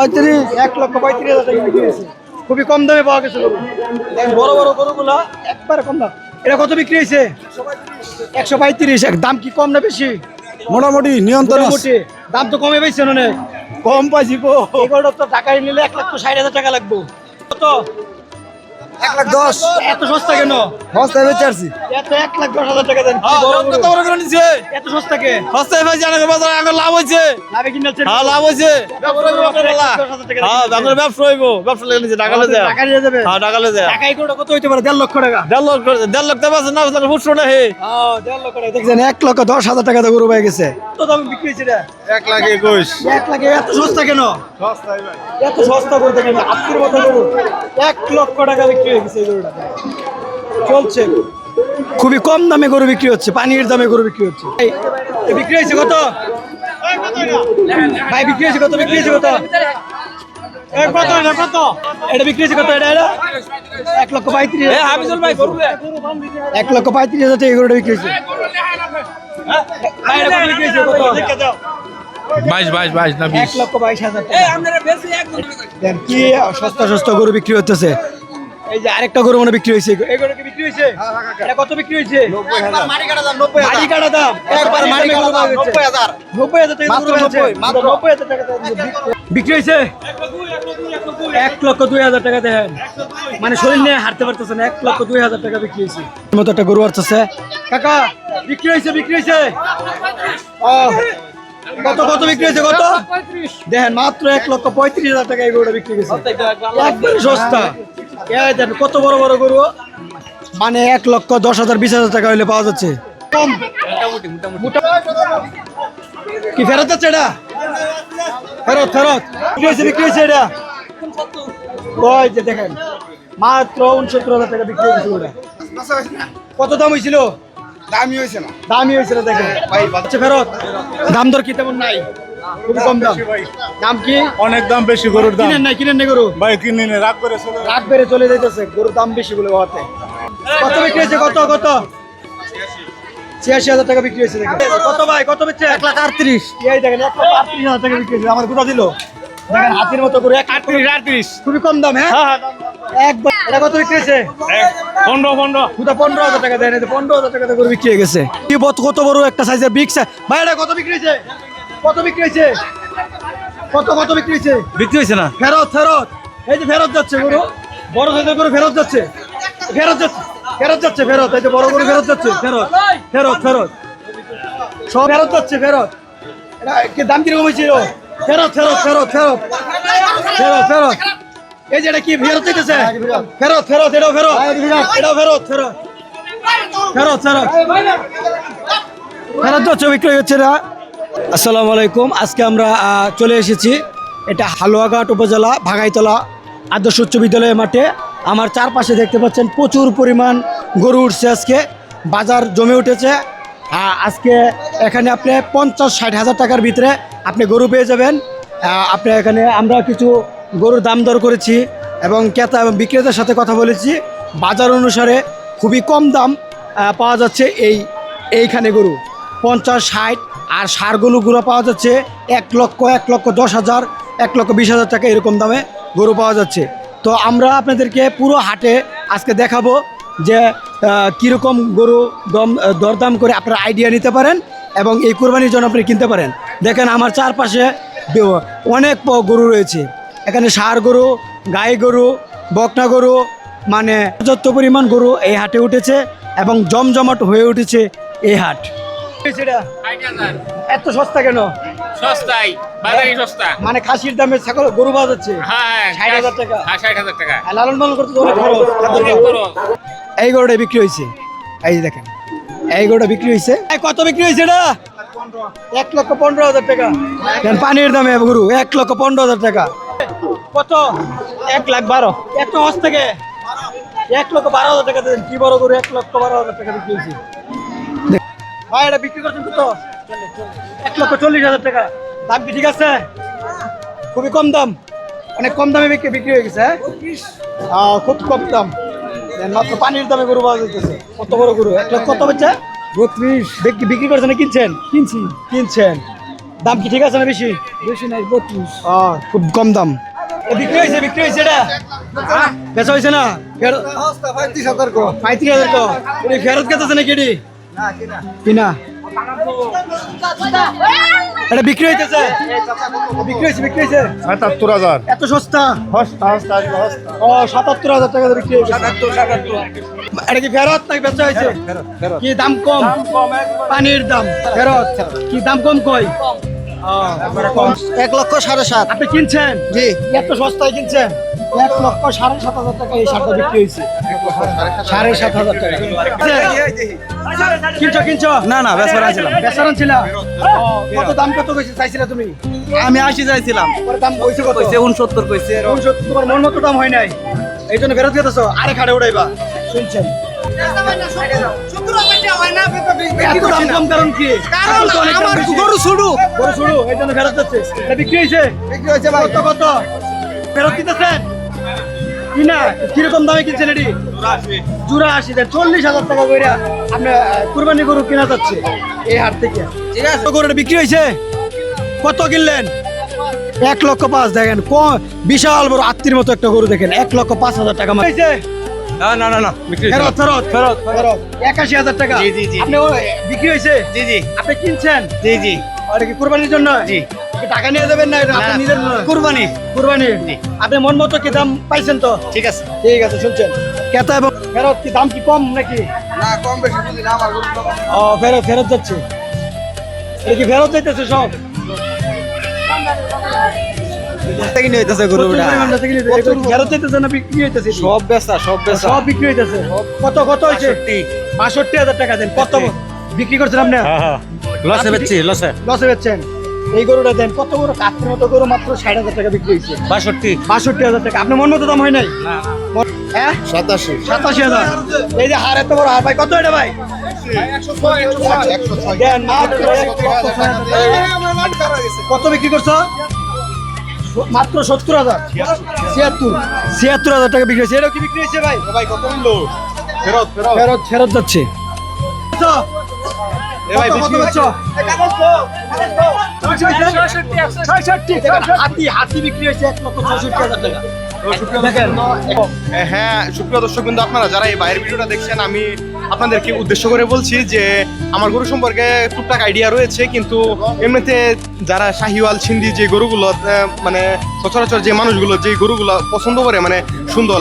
1,35,000 টাকা বিক্রি হয়েছে। খুবই কম দামে পাওয়া গেছে গরু। বড় বড় গরুগুলা একবারে কম দাম। এটা কত বিক্রি হয়েছে? 135। দাম কি কম না বেশি? মোটামুটি নিয়ন্ত্রণ মোটামুটি। দাম তো কমে পাইছেন অনেক। কম পাইছি গো। এই গরুটা তো ঢাকায় নিলে 1,60,000 টাকা লাগবে। কত? 1,10,000 এত সস্তা কেন? বস্তায় বেচে আসছি। এত 1,10,000 টাকা দেন। কি বড় গরু? কত বড় করে নিছে? এত সস্তা কে? বস্তায় বেচে আনকে বাজার এখন লাভ হইছে। লাভে কিনছেন? হ্যাঁ লাভ হইছে। 1,10,000 টাকা। হ্যাঁ বাজারে ব্যবসা হইবো। ব্যবসা লাগা নিছে ঢাকালে যায়। টাকা দিয়ে দেবে। হ্যাঁ ঢাকালে যায়। ঢাকায় গরুটা কত হইতে পারে? 1.5 লক্ষ টাকা। 1.5 লক্ষ টাকা আছে না আপনার ফুটছো না হে। হ্যাঁ 1.5 লক্ষ টাকা। দেখছেন 1,10,000 টাকা দিয়ে গরু পেয়ে গেছে। কত দাম বিক্রি হয়েছে এটা? 1,21,000 1 লাখ। এত সস্তা কেন? সস্তায় ভাই। এত সস্তা করতে কেন? আজকের মতো গরু 1 লক্ষ টাকা বিক্রি হয়ে গেছে এই গরুটা। চলছে খুবই কম দামে গরু বিক্রি হচ্ছে, পানির দামে গরু বিক্রি হচ্ছে। এই বিক্রি হয়েছে কত ভাই? বিক্রি হয়েছে কত? বিক্রি হয়েছে কত? কত এটা বিক্রি হয়েছে কত? এটা 1,35,000। হাফিজুল ভাই গরু 1,35,000 টাকা এই গরুটা বিক্রি হয়েছে। ভাই এটা কত বিক্রি হয়েছে? কত? 22 না 20। 1,22,000 টাকা। দেন কি সস্তা সস্তা গরু বিক্রি হতেছে। এই যে আরেকটা গরু মনে বিক্রি হয়েছে। এই গরু কি বিক্রি হয়েছে? এটা কত বিক্রি হয়েছে? 90,000 মাটি কাটা দাম 90,000। একবার মাটি কাটা দাম 90,000 90,000 টাকা মাত্র গরু আছে। 90 মাত্র 90,000 টাকা বিক্রি হয়েছে। 1,02,000 টাকা দেন। মানে শরীর নিয়ে হাঁটতে পারতেছে না। 1,02,000 টাকা বিক্রি হয়েছে। মতো একটা গরু আসতেছে। কাকা বিক্রি হয়েছে? বিক্রি হয়েছে। কত কত বিক্রি হয়েছে? কত দেখেন? মাত্র 1,35,000 টাকা এই গরুটা বিক্রি হয়েছে। একবারে সস্তা। এই দেখেন কত বড় বড় গরু। মানে 1,10,000 20,000 টাকা হইলে পাওয়া যাচ্ছে। কম কি ফেরত যাচ্ছে? এটা ফেরত ফেরত বিক্রি হয়েছে। বিক্রি হয়েছে এটা। ওই যে দেখেন মাত্র 69,000 টাকা বিক্রি হয়েছে ওটা। কত দাম হয়েছিল? দামি হইছে না। দামই হয়েছিল দেখেন ভাই। আচ্ছা ফেরত। দাম দর কি তেমন নাই? খুবই কম দাম। দাম কি? অনেক দাম বেশি গরুর দাম। কিনেন নাই গরু? ভাই কিনে নে রাগ করে চলে। রাত বেড়ে চলে যাইতেছে গরুর দাম বেশি বলে হতে। কত বিক্রি হয়েছে? কত কত? 86,000 টাকা বিক্রি হয়েছে। দেখেন কত ভাই? কত বেচছে? 1,38,000 এই দেখেন 1,38,000 টাকা বিক্রি হয়েছে। আমার গোটা দিল। দেখেন হাতির মতো করে 38 খুবই কম দাম। হ্যাঁ একবার। এটা কত বিক্রি হয়েছে? 15 পুরো 15,000 টাকা দেন। 15,000 টাকা করে বিক্রি হয়ে গেছে। কি কত বড় একটা সাইজের বিগ সাইজ ভাই। এটা কত বিক্রি হয়েছে? কত বিক্রি হয়েছে? কত কত বিক্রি হয়েছে? বিক্রি হইছে না। ফেরত ফেরত। এই যে ফেরত যাচ্ছে গরু। বড় সাইজের গরু ফেরত যাচ্ছে। ফেরত যাচ্ছে। ফেরত যাচ্ছে। ফেরত। এই যে বড় গরু ফেরত যাচ্ছে। ফেরত ফেরত ফেরত সব ফেরত যাচ্ছে। ফেরত। এটা কি দাম কিরকম হয়েছিল? ফেরত ফেরত ফেরত ফেরত ফেরত ফেরত। এই যে এটা কি ফেরত দিতেছে? ফেরত ফেরত। এটাও ফেরত। এটাও ফেরত ফেরত ফেরত ফেরত ফেরত যাচ্ছে। বিক্রি হচ্ছে না। আসসালামু আলাইকুম। আজকে আমরা চলে এসেছি এটা হালুয়াঘাট উপজেলা ভাগাইতলা আদর্শ উচ্চ বিদ্যালয়ের মাঠে। আমার চারপাশে দেখতে পাচ্ছেন প্রচুর পরিমাণ গরু উঠছে। আজকে বাজার জমে উঠেছে। আজকে এখানে আপনি 50-60 হাজার টাকার ভিতরে আপনি গরু পেয়ে যাবেন। আপনি এখানে আমরা কিছু গরুর দাম দর করেছি এবং ক্রেতা এবং বিক্রেতার সাথে কথা বলেছি। বাজার অনুসারে খুবই কম দাম পাওয়া যাচ্ছে এইখানে গরু 50-60। আর ষাঁড় গরুগুলো পাওয়া যাচ্ছে 1,10,000 1,20,000 টাকা এরকম দামে গরু পাওয়া যাচ্ছে। তো আমরা আপনাদেরকে পুরো হাটে আজকে দেখাবো যে কীরকম গরু দরদাম করে আপনারা আইডিয়া নিতে পারেন এবং এই কোরবানির জন্য আপনি কিনতে পারেন। দেখেন আমার চারপাশে অনেক গরু রয়েছে। এখানে ষাঁড় গরু, গাই গরু, বকনা গরু, মানে পর্যাপ্ত পরিমাণ গরু এই হাটে উঠেছে এবং জমজমাট হয়ে উঠেছে এই হাট। এত সস্তা কেন? সস্তাই বাজারে সস্তা। মানে খাসির দামে ছাগল গরু পাওয়া যাচ্ছে। হ্যাঁ 60,000 টাকা। 60,000 টাকা। আর লালন পালন করতে তো অনেক খরচ। এই গরুটা বিক্রি হয়েছে। এই যে দেখেন এই গরুটা বিক্রি হয়েছে। কত বিক্রি হয়েছে এটা? 1,15,000 টাকা। পানির দামে গরু 1,15,000 টাকা। কত? 1,12,000। এত হস থেকে 1,12,000 টাকা দেন। কি বড় গরু? 1,12,000 টাকা বিক্রি হয়েছে। ভাই এটা বিক্রি করছেন কত? 1,40,000 টাকা। দাম কি ঠিক আছে? খুবই কম দাম। অনেক কম দামে বিক্রি হয়ে গেছে। খুব কম দাম। মাত্র পানির দামে গরু পাওয়া যাইতেছে। কত বড় গরু? 1,00,000 কত হচ্ছে? 32। বিক্রি করছেন না কিনছেন? কিনছেন। দাম কি ঠিক আছে না বেশি? বেশি নাই 32 খুব কম দাম। বিক্রি হয়েছে এটা বেচা হয়েছে না? ফেরত 35,000 কো 35,000 তো ফেরত কেতেছে না কেডি কিনা এটা বিক্রি হইতেছে? বিক্রি হয়েছে 77,000 এত সস্তা? হস্তা ও 77,000 টাকা দিয়ে বিক্রি হয়েছে। এটা কি ফেরত নাকি বেচা হয়েছে? কি দাম কম? পানির দাম ফেরত। কি দাম কম কই? 1,07,500 আপনি কিনছেন? জি এত সস্তায় কিনছেন? 1,07,500 টাকা এই শার্টটা বিক্রি হয়েছে। 7,500 টাকা কিনছো? না বেচারা ছিলাম বেচারান ছিল? কত দাম কত কইছে চাইছিলা তুমি? আমি 80 চাইছিলাম পরে দাম কইছে কত? 69 কইছে 69 তোমার মন মতো দাম হয় নাই, এই জন্য ফেরত দিতেছো। আরে খাড়ে উড়াইবা শুনছেন? এত দাম কম কারণ কি? আমার গরু ছুড়ু গরু শুরু এই জন্য ফেরত যাচ্ছে। এটা বিক্রি হয়েছে? কত ফেরত দিতেছেন কিনা? কিরকম দামে কিনছেন এটি? জোড়া 80 40,000 টাকা কইরা আপনি কুরবানি গরু কিনা যাচ্ছে এই হাট থেকে। ঠিক আছে গরুটা বিক্রি হয়েছে? কত কিনলেন? 1,05,000। দেখেন বিশাল বড় আত্মীর মতো একটা গরু, দেখেন 1,05,000 টাকা হয়েছে। না বিক্রি ফেরত 81,000 টাকা। জি। আপনি বিক্রি হয়েছে? জি আপনি কিনছেন? জি আর কি কুরবানির জন্য? জি। কি টাকা নিয়ে যাবেন না এটা আপনি নিজের জন্য? কুরবানি কুরবানি। জি। আপনি মন মতো কি দাম পাইছেন তো? ঠিক আছে ঠিক আছে শুনছেন। ক্রেতা এবং ফেরত কি দাম কি কম নাকি? না কম বেশি বুঝি না আমার গরু ও ফেরত যাচ্ছে। এটা কি ফেরত যাইতেছে সব? থেকে নিয়ে হইতাছে গরুটা ফেরত যাইতেছে না বিক্রি হইতেছে? সব বেচা সব বিক্রি হইতেছে। কত হয়েছে? 65,000 টাকা দেন। কত বিক্রি করছেন আপনি? লসে বেচছি লসে লসে বেচছেন? এই গরুটা দেন। কত গরু কাঠের মতো গরু মাত্র 60,000 টাকা বিক্রি হয়েছে। 62 62,000 টাকা। আপনার মন মতো দাম হয় নাই? হ্যাঁ 87,000। এই যে হার এত বড় হার ভাই, কত এটা ভাই? দেন মাত্র 1,06,000 কত বিক্রি করছো? মাত্র 70,000 76,000 টাকা বিক্রি হয়েছে। এটা কি বিক্রি হয়েছে ভাই? কত নিলো ফেরত যাচ্ছে। কত বেচছো? হাতি বিক্রি হয়েছে 1,65,000 টাকা। দেখেন হ্যাঁ সুপ্রিয় দর্শক কিন্তু আপনারা যারা এই বাইরের ভিডিওটা দেখছেন, আমি আপনাদেরকে উদ্দেশ্য করে বলছি যে আমার গরু সম্পর্কে টুকটাক আইডিয়া রয়েছে, কিন্তু এমনিতে যারা শাহিওয়াল সিন্ধি যে গরুগুলো মানে সচরাচর যে মানুষগুলো যে গরুগুলো পছন্দ করে, মানে সুন্দর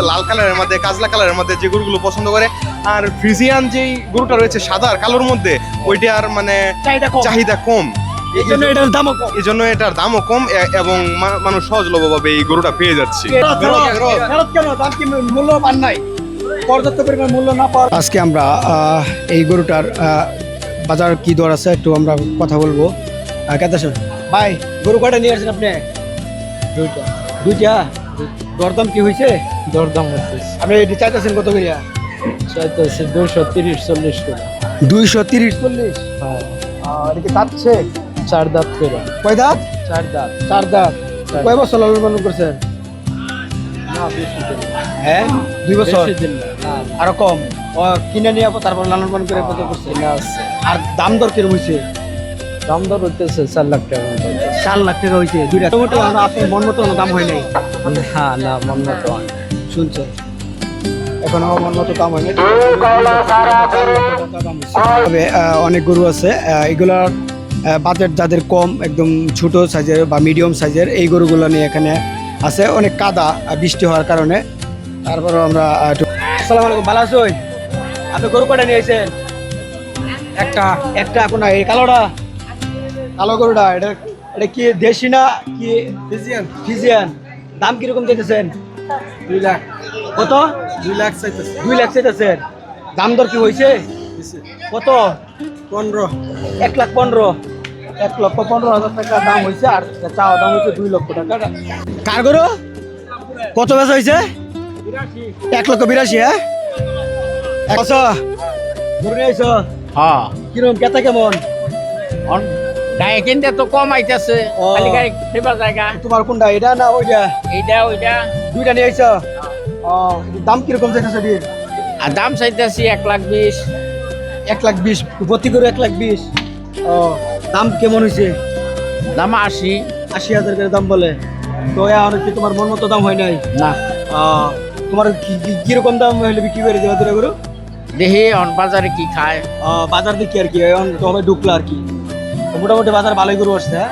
লাল কালারের মধ্যে কাজলা কালারের মধ্যে যে গরুগুলো পছন্দ করে, আর ফ্রিজিয়ান যেই গরুটা রয়েছে সাদা আর কালোর মধ্যে, ওইটার মানে চাহিদা কম। এই জন্য এটার দামও কম। এই জন্য এটার দামও কম এবং মানুষ সহজলভ্যভাবে এই গরুটা পেয়ে যাচ্ছে। ফেরত কেন? দাম কি মূল্য পান নাই? পর্যাপ্ত পরিমাণ মূল্য না পাওয়ার। আজকে আমরা এই গরুটার বাজার কি দর আছে একটু আমরা কথা বলবো। কেতাসন ভাই, গরু কয়টা নিয়ে আসছেন আপনি? দুইটা। দরদাম কি হয়েছে? দরদাম হচ্ছে আপনি এটি চাইতেছেন কত করিয়া? চাইতেছে 230-40 করে 230-40। হ্যাঁ এটা কি দাঁতছে? 4 দাঁত করে কয় দাঁত? 4 দাঁত 4 দাঁত। কয় বছর লালন পালন করছেন? না বেশি দিন না। হ্যাঁ 2 বছর। বেশি দিন না আরো কম। কিনে নিয়ে তারপর লালন পালন করে কত করছে? না আছে আর দাম দর কিরকম হয়েছে? দাম দর হইতেছে 4 লাখ টাকা মতো। 4 লাখ টাকা হয়েছে। দুইটা মোটামুটি আপনার মন মতো দাম হয় নাই? না মন মতো শুনছেন এখনো মন মতো দাম হয়নি। তবে অনেক গরু আছে এগুলার বাজেট যাদের কম, একদম ছোট সাইজের বা মিডিয়াম সাইজের, এই গরুগুলো নিয়ে এখানে আছে। অনেক কাদা বৃষ্টি হওয়ার কারণে। তারপরে আমরা আসসালামু আলাইকুম, ভালো আছেন? আপনি গরু কটা নিয়ে আসেন? একটা কোন এই কালো গরুটা? এটা কি দেশি না কি ফিজিয়ান? দাম কিরকম দিতেছেন? 2 লাখ কত? 2 লাখ চাইতেছে 2 লাখ চাইতেছেন। দাম দর কি হয়েছে? কত? 15 1,15,000। 1,15,000 টাকা দাম হয়েছে। আর চাওয়া দাম হয়েছে 2 লক্ষ টাকা। কার গরু? কত বেচা হয়েছে? 1,82,000। হ্যাঁ আচ্ছা, গরু নিয়ে আইছো? হ্যাঁ কিরকম কেতা কেমন? গায়ে কিনতে তো কম আইতেছে, ও। খালি গাড়ি ফেবার জায়গা তোমার কোনটা, এটা না ওইটা? ওইটা দুইটা নিয়ে আইছো? দাম কিরকম চাইতেছে? আর দাম চাইতেছি 1,20,000। 1,20,000 ভর্তি করে 1,20,000। দাম কেমন হয়েছে? দাম 80। 80,000 করে দাম বলে। তো এখন কি তোমার মন মতো দাম হয় নাই? না তোমার কিরকম দাম হলে বিক্রি করে দেওয়া দুটো গরু? দেখি অন বাজারে কি খায়। বাজার দেখি আর কি, এখন তবে ঢুকলো আর কি। তো মোটামুটি বাজার ভালোই গরু আসছে, হ্যাঁ?